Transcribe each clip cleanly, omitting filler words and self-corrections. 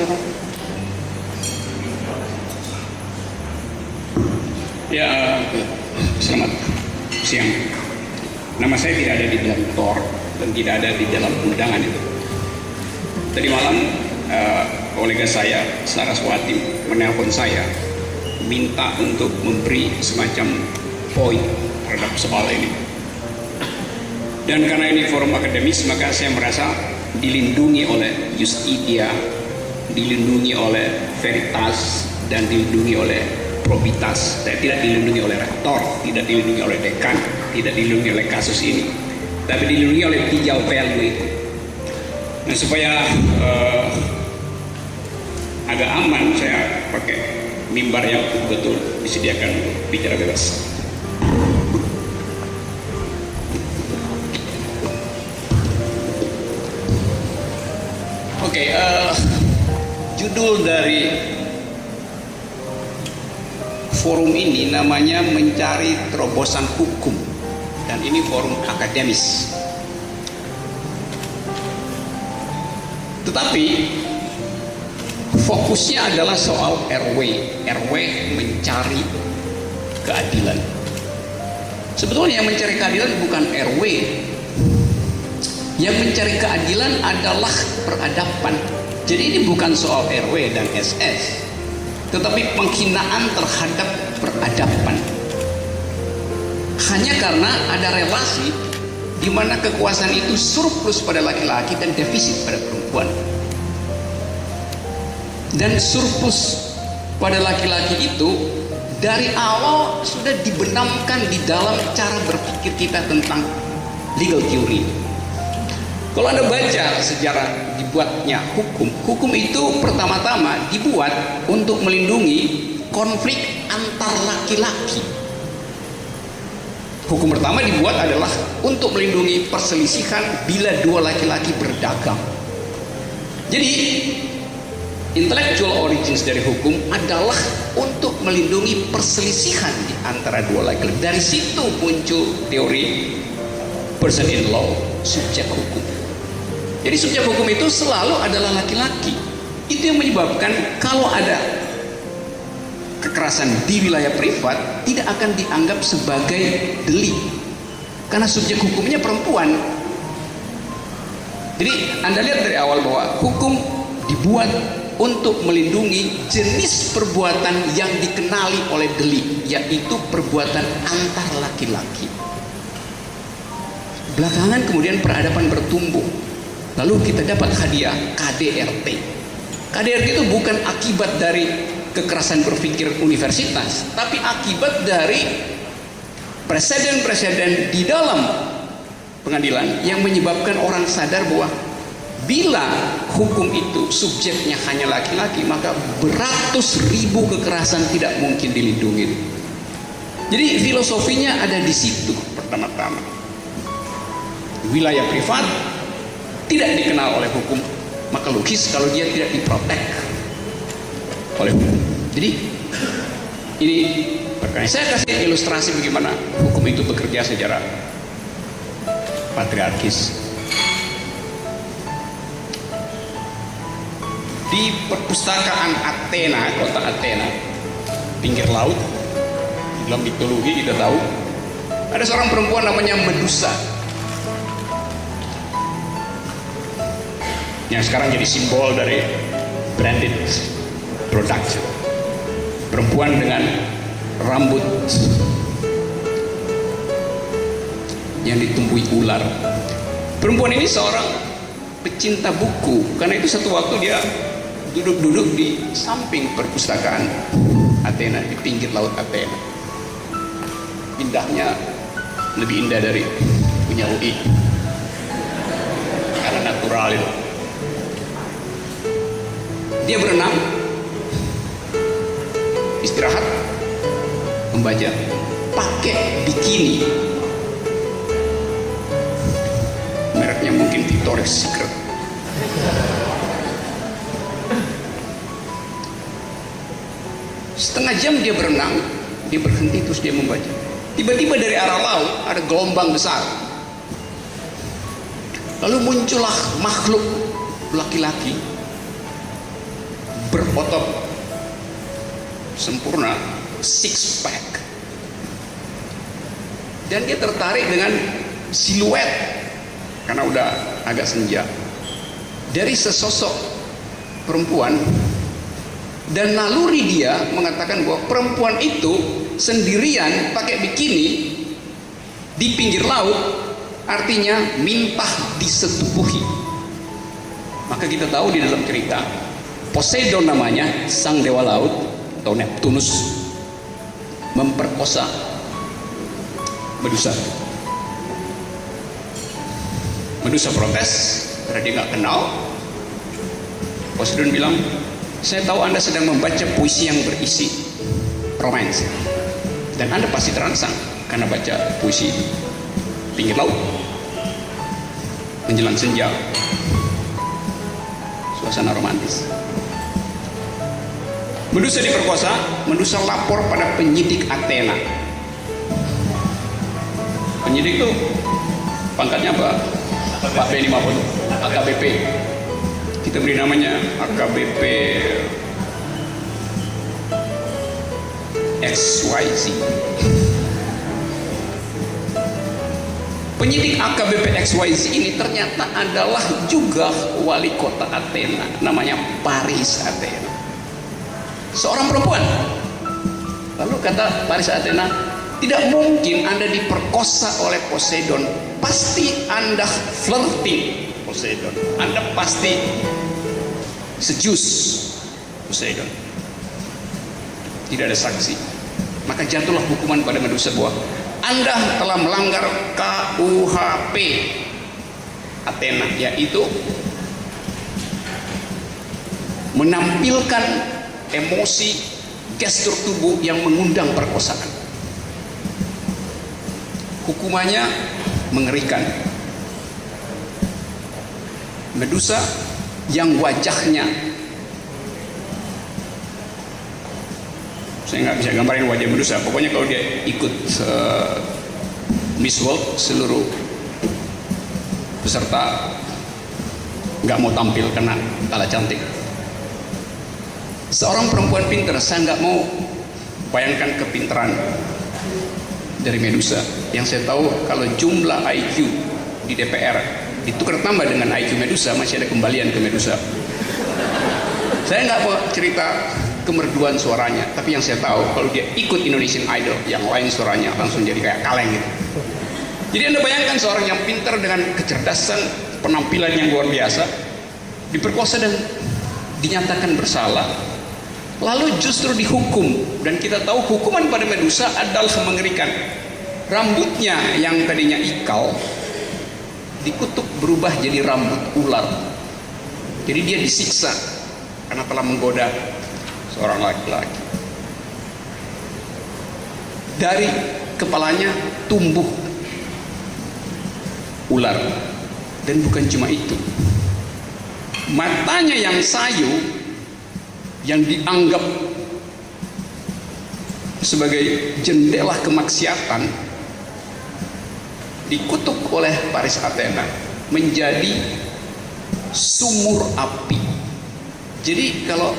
silakan. Ya, selamat siang. Nama saya tidak ada di dalam TOR dan tidak ada di dalam undangan itu. Tadi malam kolega saya, Saraswati, menelpon saya minta untuk memberi semacam poin terhadap soal ini. Dan karena ini forum akademis, maka saya merasa dilindungi oleh Justitia, dilindungi oleh Veritas, dan dilindungi oleh Probitas. Saya tidak dilindungi oleh rektor, tidak dilindungi oleh dekan, tidak dilindungi oleh kasus ini, tapi dilindungi oleh hijau value itu. Nah, supaya agak aman, saya pakai mimbar yang betul disediakan bicara bebas. Oke, judul dari forum ini namanya mencari terobosan hukum, dan ini forum akademis. Tetapi fokusnya adalah soal RW mencari keadilan. Sebetulnya yang mencari keadilan bukan RW. Yang mencari keadilan adalah peradaban. Jadi ini bukan soal RW dan SS, tetapi penghinaan terhadap peradaban. Hanya karena ada relasi di mana kekuasaan itu surplus pada laki-laki dan defisit pada perempuan. Dan surplus pada laki-laki itu dari awal sudah dibenamkan di dalam cara berpikir kita tentang legal theory. Kalau Anda baca sejarah dibuatnya hukum itu pertama-tama dibuat untuk melindungi konflik antar laki-laki. Hukum pertama dibuat adalah untuk melindungi perselisihan bila dua laki-laki berdagang. Jadi intellectual origins dari hukum adalah untuk melindungi perselisihan di antara dua laki-laki. Dari situ muncul teori person in law, subjek hukum. Jadi subjek hukum itu selalu adalah laki-laki. Itu yang menyebabkan kalau ada kekerasan di wilayah privat tidak akan dianggap sebagai delik, karena subjek hukumnya perempuan. Jadi Anda lihat dari awal bahwa hukum dibuat untuk melindungi jenis perbuatan yang dikenali oleh delik, yaitu perbuatan antar laki-laki. Belakangan kemudian peradaban bertumbuh. Lalu kita dapat hadiah KDRT. KDRT itu bukan akibat dari kekerasan berpikir universitas, tapi akibat dari presiden-presiden di dalam pengadilan yang menyebabkan orang sadar bahwa bila hukum itu subjeknya hanya laki-laki, maka beratus ribu kekerasan tidak mungkin dilindungi. Jadi filosofinya ada di situ pertama-tama. Wilayah privat tidak dikenal oleh hukum, maka logis kalau dia tidak diprotek oleh hukum. Jadi ini perkara. Saya kasih ilustrasi bagaimana hukum itu bekerja secara patriarkis. Di perpustakaan Athena, kota Athena, pinggir laut, dalam mitologi kita tahu ada seorang perempuan namanya Medusa, yang sekarang jadi simbol dari branded product. Perempuan dengan rambut yang ditumbuhi ular. Perempuan ini seorang pecinta buku, karena itu satu waktu dia duduk-duduk di samping perpustakaan Athena, di pinggir laut Athena. Indahnya lebih indah dari punya UI, karena natural itu. Dia berenang, istirahat, membaca, pakai bikini, mereknya mungkin Victoria's Secret. Setengah jam dia berenang, dia berhenti terus dia membaca. Tiba-tiba dari arah laut ada gelombang besar, lalu muncullah makhluk laki-laki berotot sempurna, six pack, dan dia tertarik dengan siluet karena udah agak senja dari sesosok perempuan, dan naluri dia mengatakan bahwa perempuan itu sendirian pakai bikini di pinggir laut artinya minta disetubuhi. Maka kita tahu di dalam cerita Poseidon namanya, sang dewa laut atau Neptunus, memperkosa Medusa. Medusa protes karena dia nggak kenal. Poseidon bilang, saya tahu Anda sedang membaca puisi yang berisi romance, dan Anda pasti terangsang karena baca puisi itu. Pinggir laut, menjelang senja, suasana romantis. Medusa diperkosa, Medusa lapor pada penyidik Athena. Penyidik itu pangkatnya apa? Pak B50, AKBP. Kita beri namanya AKBP XYZ. Penyidik AKBP XYZ ini ternyata adalah juga wali kota Athena, namanya Paris Athena, seorang perempuan. Lalu kata Paris Athena, tidak mungkin Anda diperkosa oleh Poseidon, pasti Anda flirting Poseidon, Anda pasti sejus Poseidon. Tidak ada saksi. Maka jatuhlah hukuman pada Medusa bahwa Anda telah melanggar KUHP Athena, yaitu menampilkan emosi, gestur tubuh yang mengundang perkosaan. Hukumannya mengerikan. Medusa yang wajahnya, saya nggak bisa gambarin wajah Medusa, pokoknya kalau dia ikut Miss World, seluruh peserta nggak mau tampil karena kalah cantik. Seorang perempuan pintar, saya nggak mau bayangkan kepintaran dari Medusa. Yang saya tahu, kalau jumlah IQ di DPR ditukar tambah dengan IQ Medusa, masih ada kembalian ke Medusa. Saya nggak mau cerita kemerduan suaranya, tapi yang saya tahu kalau dia ikut Indonesian Idol, yang lain suaranya langsung jadi kayak kaleng gitu. Jadi Anda bayangkan seorang yang pintar dengan kecerdasan, penampilan yang luar biasa, diperkosa dan dinyatakan bersalah, lalu justru dihukum. Dan kita tahu hukuman pada Medusa adalah mengerikan. Rambutnya yang tadinya ikal dikutuk berubah jadi rambut ular. Jadi dia disiksa karena telah menggoda seorang laki-laki. Dari kepalanya tumbuh ular, dan bukan cuma itu, matanya yang sayu, yang dianggap sebagai jendela kemaksiatan, dikutuk oleh Paris Athena menjadi sumur api. Jadi kalau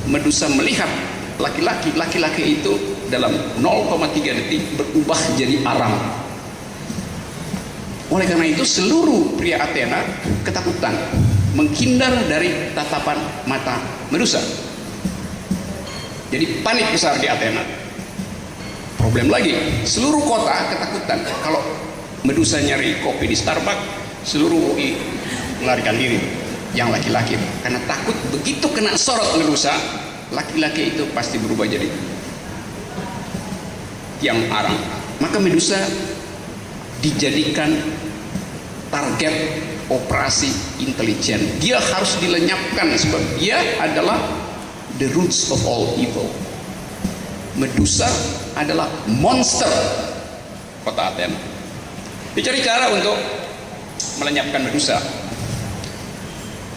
Medusa melihat laki-laki itu dalam 0,3 detik berubah jadi arang. Oleh karena itu seluruh pria Athena ketakutan, menghindar dari tatapan mata Medusa. Jadi panik besar di Athena. Problem lagi, seluruh kota ketakutan. Kalau Medusa nyari kopi di Starbucks, seluruh UI melarikan diri, yang laki-laki, karena takut begitu kena sorot Medusa, laki-laki itu pasti berubah jadi yang arang. Maka Medusa dijadikan target operasi intelijen. Dia harus dilenyapkan sebab dia adalah the roots of all evil. Medusa adalah monster kota Athena. Dicari cara untuk melenyapkan Medusa,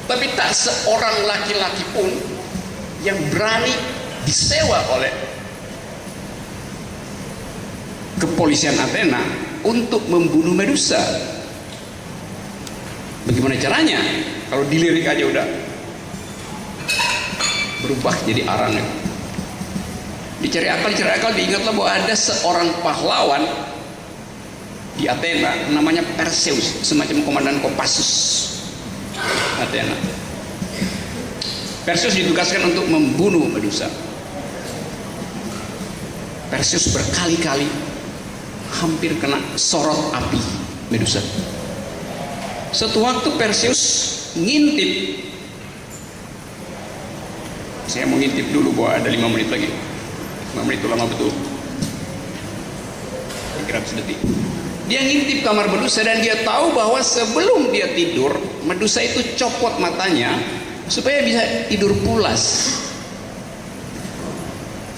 tapi tak seorang laki-laki pun yang berani disewa oleh kepolisian Athena untuk membunuh Medusa. Bagaimana caranya? Kalau dilirik aja udah berubah jadi arang. Dicari akal, diingatlah bahwa ada seorang pahlawan di Athena namanya Perseus, semacam komandan Kopassus Athena. Perseus ditugaskan untuk membunuh Medusa. Perseus berkali-kali hampir kena sorot api Medusa. Suatu waktu Perseus ngintip. Saya mau ngintip dulu bahwa ada 5 menit lagi. 5 menit itu lama betul. Kira sedetik. Dia ngintip kamar Medusa dan dia tahu bahwa sebelum dia tidur, Medusa itu copot matanya supaya bisa tidur pulas.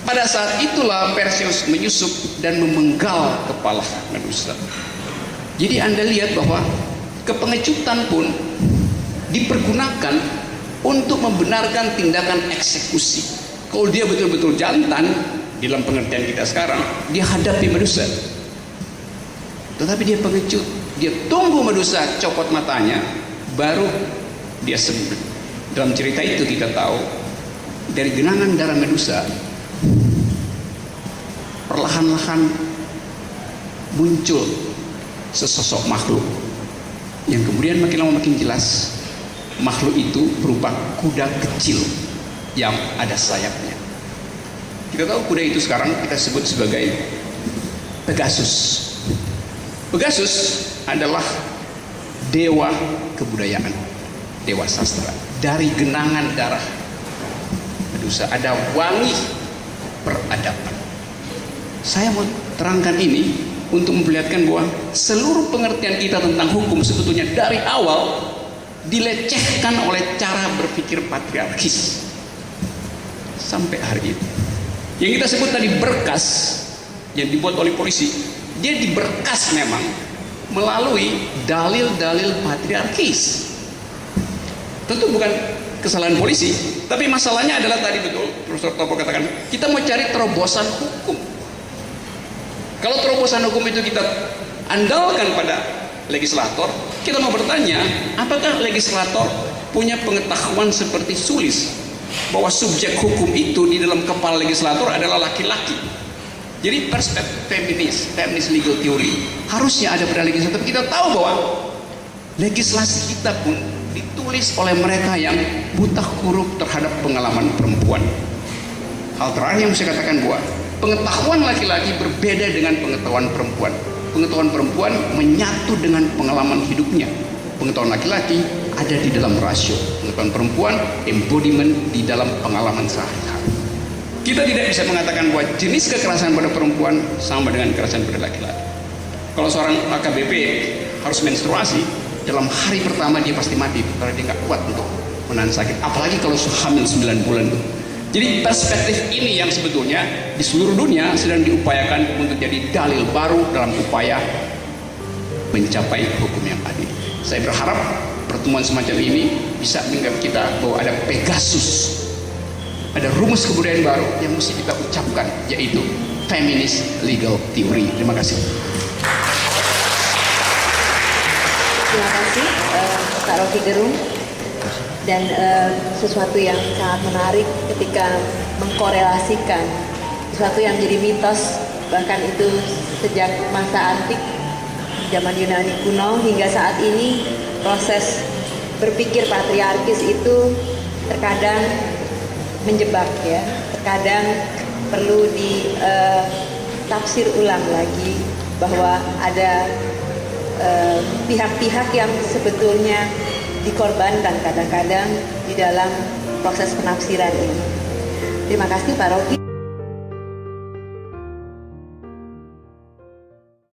Pada saat itulah Perseus menyusup dan memenggal kepala Medusa. Jadi Anda lihat bahwa kepengecutan pun dipergunakan untuk membenarkan tindakan eksekusi. Kalau dia betul-betul jantan, dalam pengertian kita sekarang, dia hadapi Medusa. Tetapi dia pengecut, dia tunggu Medusa copot matanya, baru dia sembuh. Dalam cerita itu kita tahu dari genangan darah Medusa perlahan-lahan muncul sesosok makhluk yang kemudian makin lama makin jelas. Makhluk itu berupa kuda kecil yang ada sayapnya. Kita tahu kuda itu sekarang kita sebut sebagai Pegasus. Pegasus adalah dewa kebudayaan, dewa sastra. Dari genangan darah Medusa ada wangi peradaban. Saya mau terangkan ini untuk memperlihatkan bahwa seluruh pengertian kita tentang hukum sebetulnya dari awal dilecehkan oleh cara berpikir patriarkis sampai hari ini. Yang kita sebut tadi berkas yang dibuat oleh polisi, dia diberkas memang melalui dalil-dalil patriarkis. Tentu bukan kesalahan polisi, tapi masalahnya adalah tadi betul Profesor Topo katakan, kita mau cari terobosan hukum. Kalau terobosan hukum itu kita andalkan pada legislator, kita mau bertanya, apakah legislator punya pengetahuan seperti Sulis bahwa subjek hukum itu di dalam kepala legislator adalah laki-laki? Jadi perspektif feminis legal theory harusnya ada pada legislator. Kita tahu bahwa legislasi kita pun ditulis oleh mereka yang buta huruf terhadap pengalaman perempuan. Hal terakhir yang saya katakan bahwa pengetahuan laki-laki berbeda dengan pengetahuan perempuan. Pengetahuan perempuan menyatu dengan pengalaman hidupnya. Pengetahuan laki-laki ada di dalam rasio. Pengetahuan perempuan embodiment di dalam pengalaman sehari-hari. Kita tidak bisa mengatakan bahwa jenis kekerasan pada perempuan sama dengan kekerasan pada laki-laki. Kalau seorang AKBP harus menstruasi, dalam hari pertama dia pasti mati karena dia nggak kuat untuk menahan sakit. Apalagi kalau hamil 9 bulan. Jadi perspektif ini yang sebetulnya di seluruh dunia sedang diupayakan untuk jadi dalil baru dalam upaya mencapai hukum yang adil. Saya berharap pertemuan semacam ini bisa mengingat kita bahwa ada Pegasus, ada rumus kebudayaan baru yang mesti kita ucapkan, yaitu feminist legal theory. Terima kasih. Terima kasih Pak Rocky Gerung. Dan sesuatu yang sangat menarik ketika mengkorelasikan sesuatu yang jadi mitos, bahkan itu sejak masa antik zaman Yunani kuno hingga saat ini, proses berpikir patriarkis itu terkadang menjebak ya, terkadang perlu ditafsir ulang lagi bahwa ada pihak-pihak yang sebetulnya dikorbankan kadang-kadang di dalam proses penafsiran ini. Terima kasih Pak Rocky.